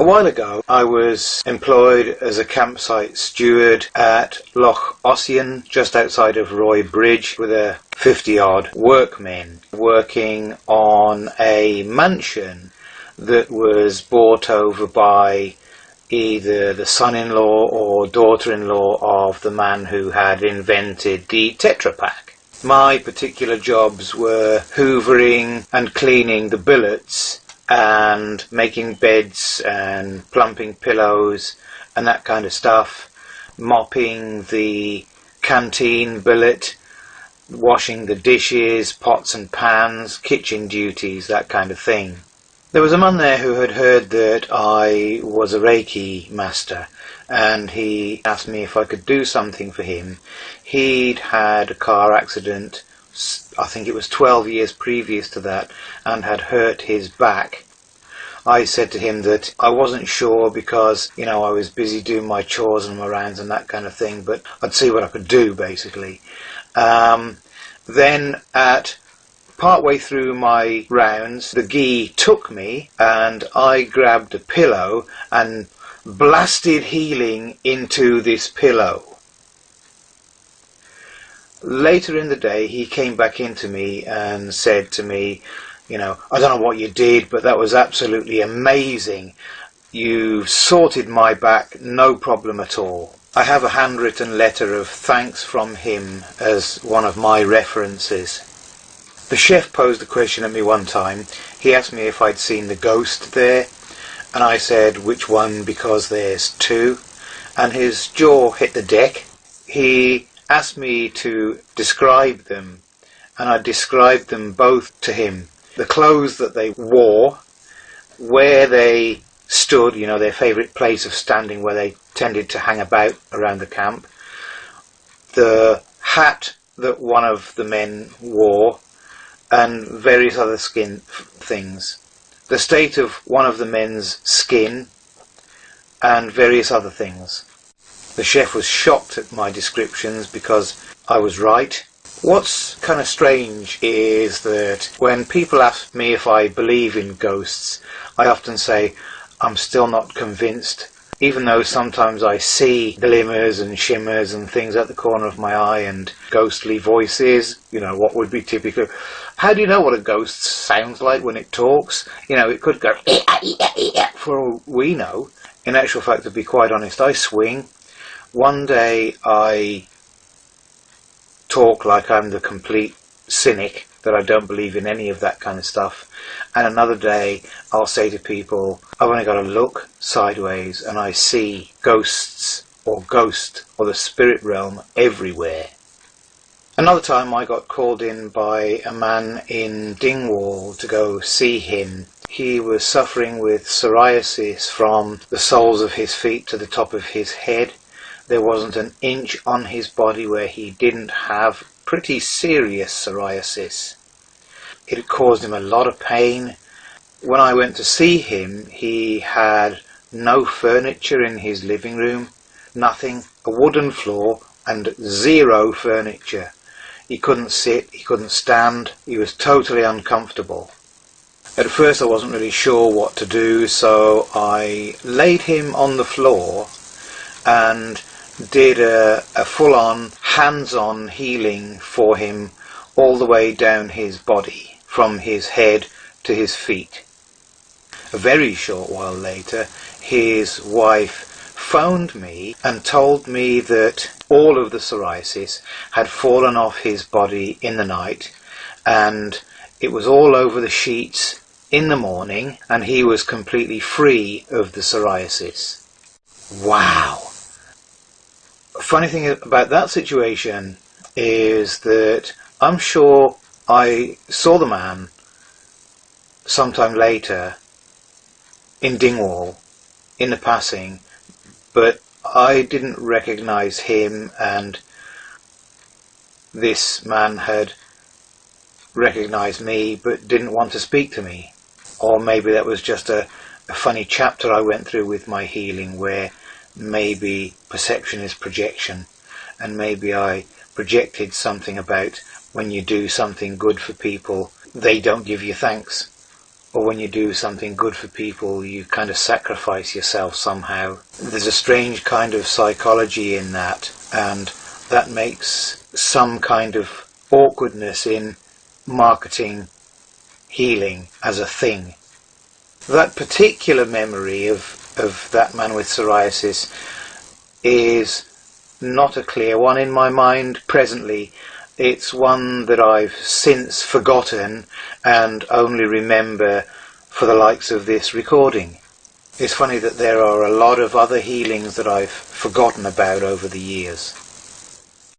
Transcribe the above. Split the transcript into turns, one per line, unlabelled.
A while ago I was employed as a campsite steward at Loch OSSIAN, just outside of Roy Bridge, with a 50-odd workmen working on a mansion that was bought over by either the son-in-law or daughter-in-law of the man who had invented the Tetra Pak. My particular jobs were hoovering and cleaning the billets and making beds and plumping pillows and that kind of stuff, mopping the canteen billet, washing the dishes, pots and pans, kitchen duties, that kind of thing. There was a man there who had heard that I was a Reiki master, and he asked me if I could do something for him. He'd had a car accident, I think it was 12 years previous to that, and had hurt his back. I said to him that I wasn't sure because, I was busy doing my chores and my rounds and that kind of thing, but I'd see what I could do, basically. Then at partway through my rounds, the gi took me and I grabbed a pillow and blasted healing into this pillow. Later in the day, he came back into me and said to me, I don't know what you did, but that was absolutely amazing. You sorted my back, no problem at all. I have a handwritten letter of thanks from him as one of my references. The chef posed a question at me one time. He asked me if I'd seen the ghost there, and I said, which one, because there's two, and his jaw hit the deck. He asked me to describe them, and I described them both to him. The clothes that they wore, where they stood, their favourite place of standing where they tended to hang about around the camp, the hat that one of the men wore, and various other skin things. The state of one of the men's skin, and various other things. The chef was shocked at my descriptions because I was right. What's kind of strange is that when people ask me if I believe in ghosts, I often say I'm still not convinced, even though sometimes I see glimmers and shimmers and things at the corner of my eye and ghostly voices, what would be typical. How do you know what a ghost sounds like when it talks? It could go, for all we know. In actual fact, to be quite honest, I swing. One day I talk like I'm the complete cynic, that I don't believe in any of that kind of stuff. And another day I'll say to people, I've only got to look sideways and I see ghosts or ghost or the spirit realm everywhere. Another time I got called in by a man in Dingwall to go see him. He was suffering with psoriasis from the soles of his feet to the top of his head. There wasn't an inch on his body where he didn't have pretty serious psoriasis. It had caused him a lot of pain. When I went to see him, he had no furniture in his living room, nothing, a wooden floor and zero furniture. He couldn't sit, he couldn't stand, he was totally uncomfortable. At first I wasn't really sure what to do, so I laid him on the floor and did a full-on, hands-on healing for him all the way down his body, from his head to his feet. A very short while later, his wife phoned me and told me that all of the psoriasis had fallen off his body in the night, and it was all over the sheets in the morning, and he was completely free of the psoriasis. Wow! Funny thing about that situation is that I'm sure I saw the man sometime later in Dingwall in the passing, but I didn't recognise him, and this man had recognised me but didn't want to speak to me. Or maybe that was just a funny chapter I went through with my healing, where maybe perception is projection, and maybe I projected something about when you do something good for people, they don't give you thanks. or when you do something good for people, you kind of sacrifice yourself somehow. There's a strange kind of psychology in that, and that makes some kind of awkwardness in marketing healing as a thing. That particular memory of that man with psoriasis is not a clear one in my mind presently. It's one that I've since forgotten and only remember for the likes of this recording. It's funny that there are a lot of other healings that I've forgotten about over the years.